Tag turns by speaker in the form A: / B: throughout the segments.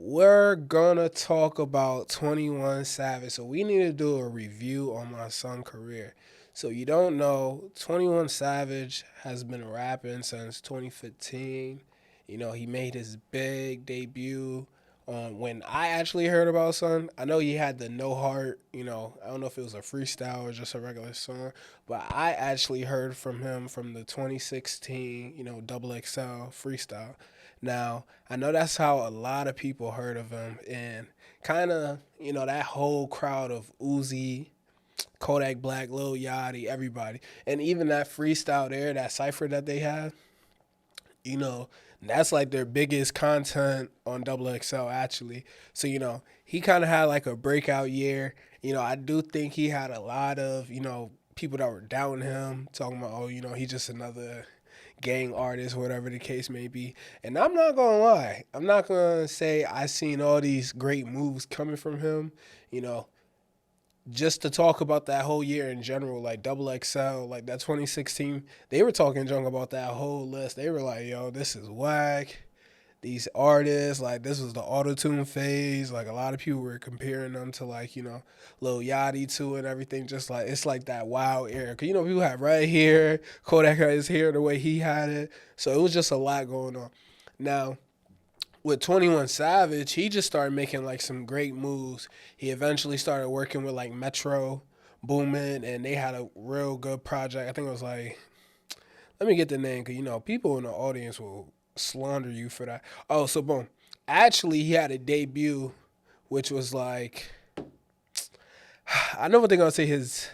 A: we're gonna talk about 21 Savage. So we need to do a review on my son's career. So you don't know, 21 Savage has been rapping since 2015. He made his big debut on when I actually heard about Son. I know he had the No Heart, I don't know if it was a freestyle or just a regular song, but I actually heard from him from the 2016, Double XL freestyle. Now, I know that's how a lot of people heard of him, and kind of, that whole crowd of Uzi, Kodak Black, Lil Yachty, everybody, and even that freestyle there, that cipher that they had, you know, that's like their biggest content on Double XL actually. So, he kind of had like a breakout year. I do think he had a lot of, people that were doubting him, talking about, oh, he's just another gang artist, whatever the case may be. And I'm not gonna lie, I'm not gonna say I seen all these great moves coming from him. You know, just to talk about that whole year in general, like Double XL, like that 2016, they were talking junk about that whole list. They were like, yo, this is whack. These artists, like this was the auto tune phase. Like a lot of people were comparing them to like, Lil Yachty too and everything. Just like it's like that wow era. Cause people had red hair, Kodak had his hair the way he had it. So it was just a lot going on. Now, with 21 Savage, he just started making like some great moves. He eventually started working with like Metro Boomin, and they had a real good project. I think it was like, let me get the name, because people in the audience will slander you for that. Oh, so boom. Actually, he had a debut, which was like, I know what they're going to say his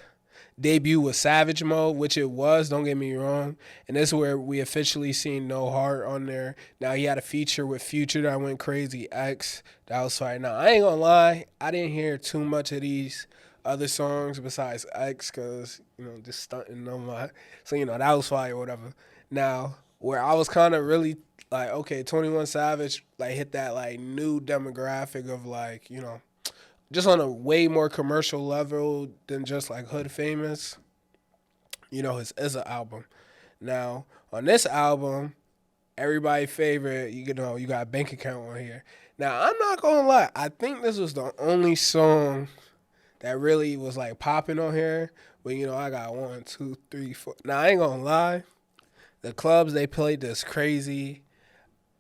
A: debut was Savage Mode, which it was, don't get me wrong. And this is where we officially seen No Heart on there. Now he had a feature with Future that went crazy, X. That was fire. Now I ain't gonna lie, I didn't hear too much of these other songs besides X because, just stunting on my so that was fire or whatever. Now, where I was kinda really like, okay, 21 Savage like hit that like new demographic of like, just on a way more commercial level than just like Hood Famous, his SZA album. Now, on this album, everybody's favorite, you got Bank Account on here. Now, I'm not gonna lie, I think this was the only song that really was like popping on here. But I got one, two, three, four. Now I ain't gonna lie, the clubs they played this crazy.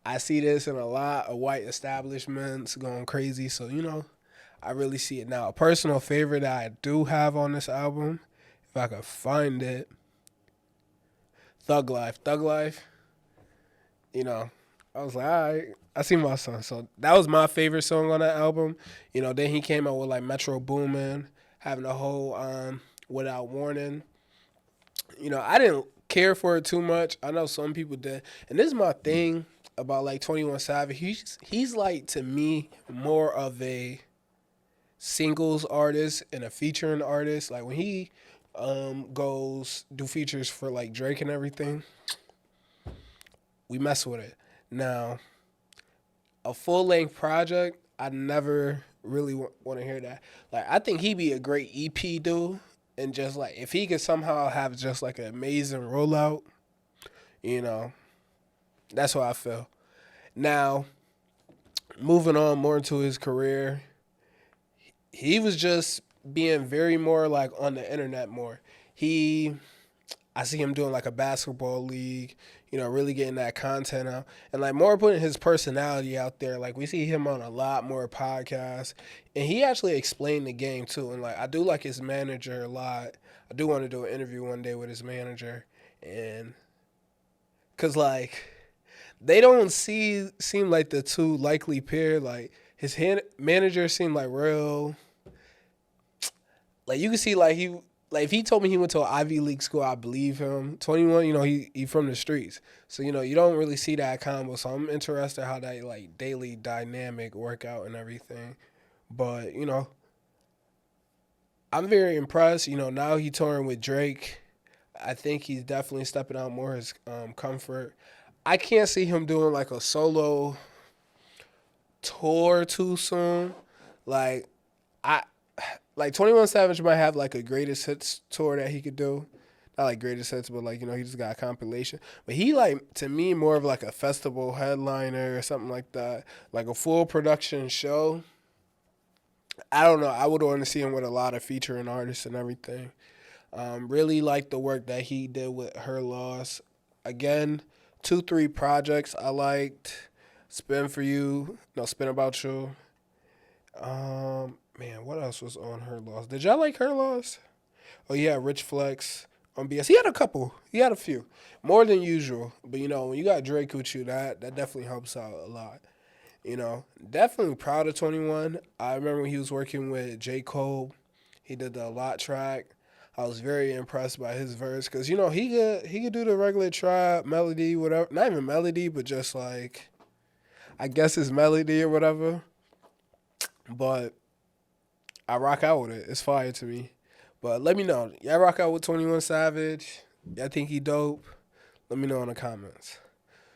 A: I see this in a lot of white establishments going crazy. So I really see it now. A personal favorite that I do have on this album, if I could find it, Thug Life. Thug Life, you know, I was like, all right, I see my son. So that was my favorite song on that album. Then he came out with like Metro Boomin, having a whole Without Warning. I didn't care for it too much. I know some people did. And this is my thing about like 21 Savage. He's like to me more of a singles artist and a featuring artist. Like when he goes do features for like Drake and everything, we mess with it. Now, a full length project, I never really want to hear that. Like I think he'd be a great EP dude, and just like if he could somehow have just like an amazing rollout, you know, that's what I feel. Now, moving on more into his career, he was just being very more like on the internet more. I see him doing like a basketball league, really getting that content out and like more putting his personality out there. Like we see him on a lot more podcasts, and he actually explained the game too. And like I do like his manager a lot. I do want to do an interview one day with his manager, and cause like they don't seem like the two likely pair. Like his manager seemed like real. Like you can see like he like if he told me he went to an Ivy League school, I believe him. 21, he from the streets, so you don't really see that combo. So I'm interested how that like daily dynamic workout and everything. But I'm very impressed. Now he touring with Drake. I think he's definitely stepping out more his comfort. I can't see him doing like a solo tour too soon. Like I like 21 Savage might have like a greatest hits tour that he could do. not like greatest hits, but like he just got a compilation. But he like to me more of like a festival headliner or something like that, like a full production show. I don't know. I would want to see him with a lot of featuring artists and everything. Really like the work that he did with Her Loss. Again, 2, 3 projects I liked. Spin for You, no Spin About You. Man, what else was on Her Loss? Did y'all like Her Loss? Oh yeah, Rich Flex on BS. He had a couple. He had a few, more than usual. But when you got Drake with you, that definitely helps out a lot. Definitely proud of 21. I remember when he was working with J. Cole. He did the Lot track. I was very impressed by his verse because he could do the regular trap melody, whatever. Not even melody, but just like I guess his melody or whatever. But I rock out with it. It's fire to me. But let me know. Y'all rock out with 21 Savage. Y'all think he dope? Let me know in the comments.